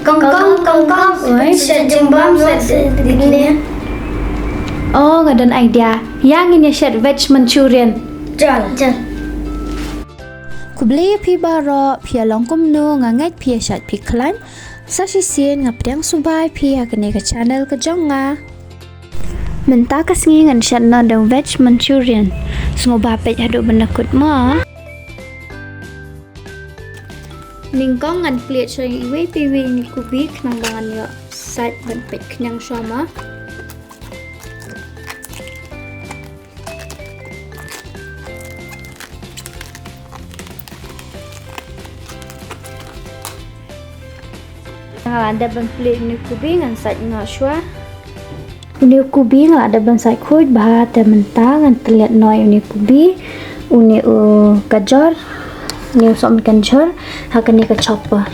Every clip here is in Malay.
Kong, shet Jingbang, shet gini. Oh, nggak ada idea. Yang ini shet Veg-manchurian. Jal. Kubli pi baro pi along kumno ngangat pi shat pi klan. Sashi sin ngapdang subai pi hakane ke channel ke jonga. Menta kasngi ngan shat no dong Veg-manchurian. Sungo bapet hadu benakut ma. Ningkong ngan plit so iwe pi wi ni kubi knang bangan yo. Sat ban pet knyang shoma. Ada ban plit ni kubi ngan sat ngashwa. Uni kubi ngan ada ban sat khut bah ta menta ngan terlihat noi uni kubi. Uni gajor. Ni som gajor hakani ka chopper.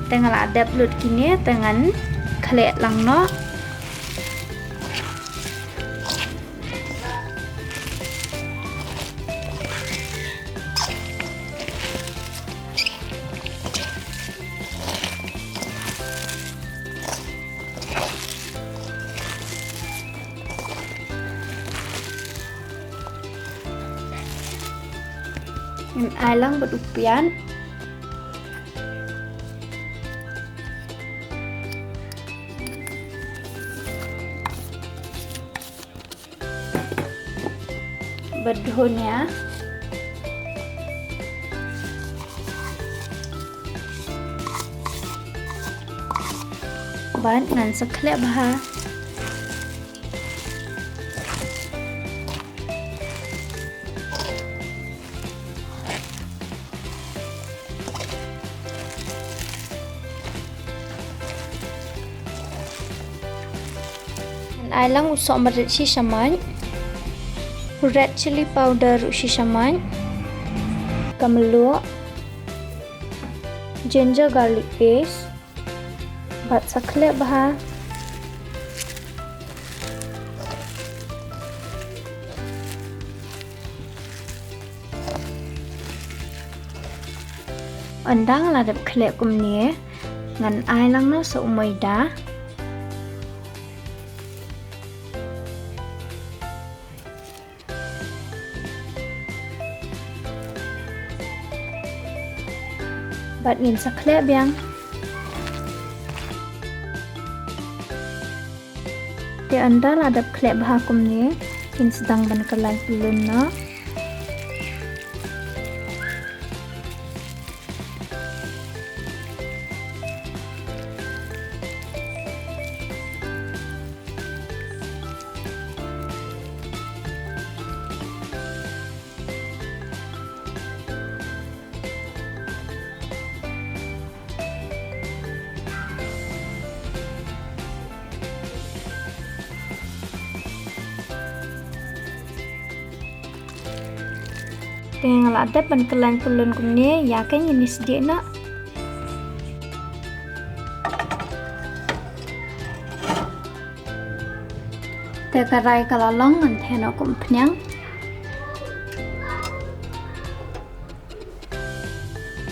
Tengah ada pelut kini dengan kelek lang no. Yang alang berupian. Berdohnya ban ngan seklek baha ailang usok merit si shaman. Red chili powder usi shaman, kamelu, ginger garlic paste, bat saklek baha, andang ladap klek kumne, ngan ailang no seumai dah. Bat ngin saklek biang. Di anda ladap klek bahakum ni, in sedang ban kelai pelun no. Dengan ada penkelan pelun kumne, ya kan ini sedih nak. Tekarai kalalong antena kumpnyang.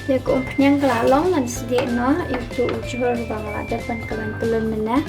Kumpnyang kalalong dan sedih nak itu ujur bang ada penkelan pelun mana.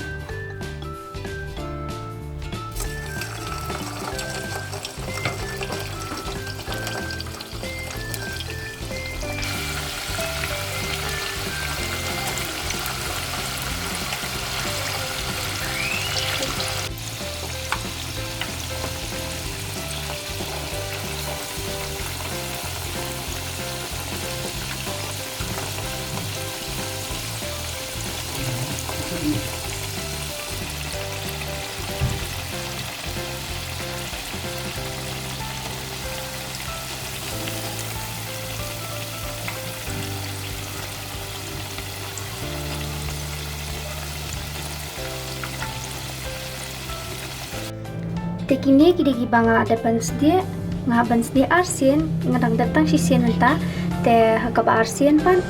Tekini kidegi banga ada bansdia nga bansdia arsian ngadang datang sisian enta te hakaba arsian pan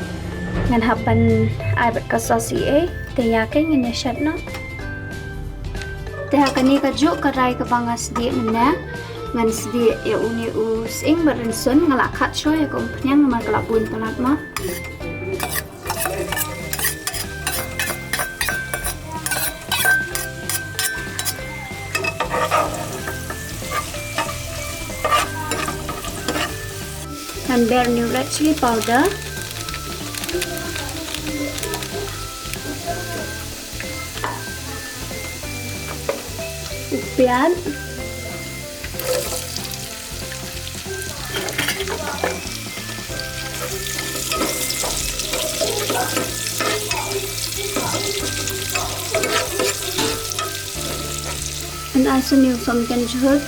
ngan hapan ai bat kasosi te yake ngene shat no te hakani ka jo karai ka banga sdi mena ngan sdi ya uni us ing barensun ngalakhat shoy ya kompnyang ma kelabun pelat ma and bare new red chili powder, upian, and also new some ginger.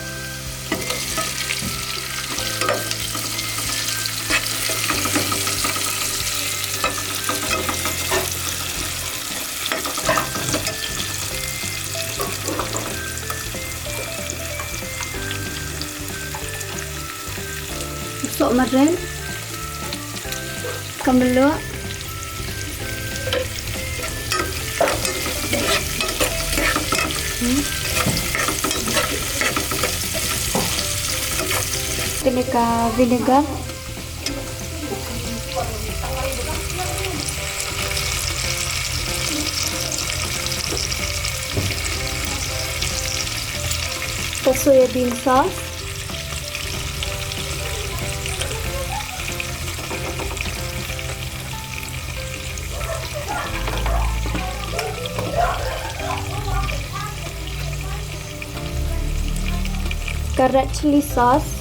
Sok meren kembelo Vinegar vinegar soybean sauce red chili sauce,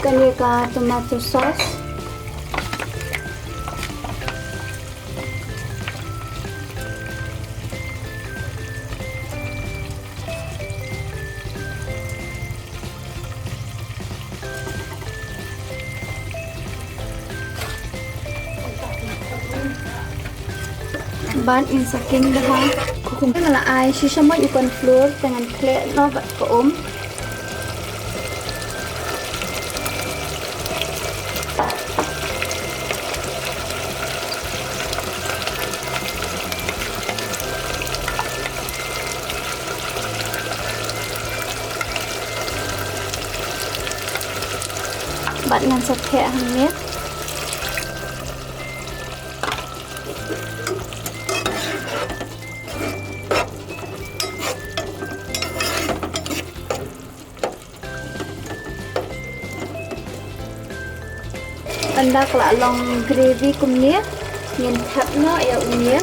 kani ka tomato sauce, ban in saking dah kung ngala ai si sama ikon flour dengan kle no bat ko bat ngan sathe hangnya anda kelak long gravy kumne nyen thap no ya unia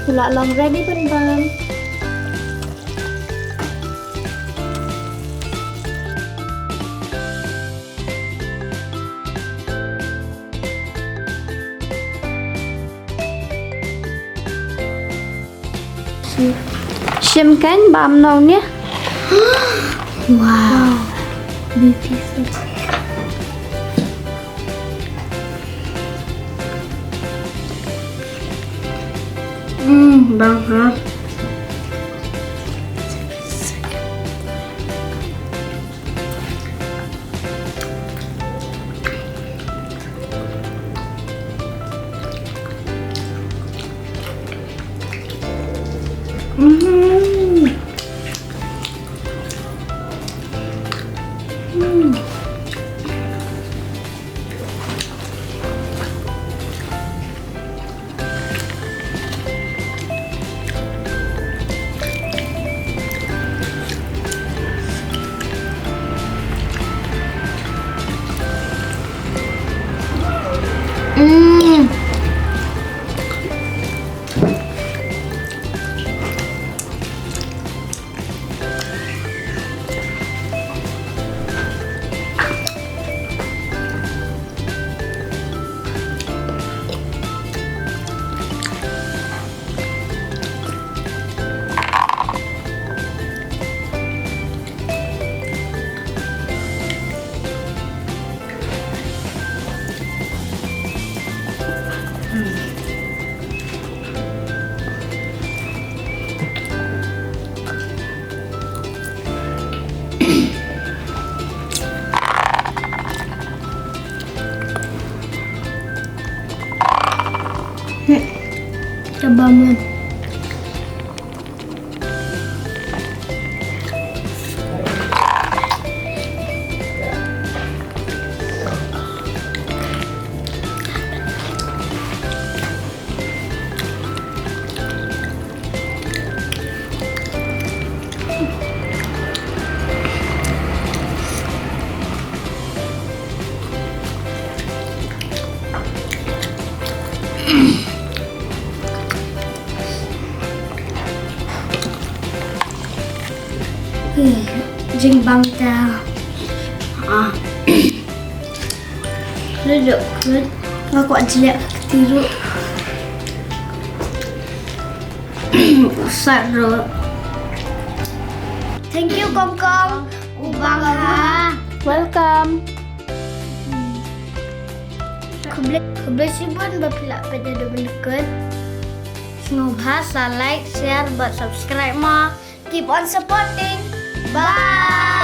Pula long ready pun bang. Shim kan bam nâu nhé. Wow, beautiful. Bang ha. Sabaman. Jingbang dah. Duduk good. Aku jelek ketiru. Sarut. Thank you Kong Kong. Ubang ha. Welcome. Kebersihan berpilak pada dekat. Semoga like, share, subscribe ma. Keep on supporting. Bye.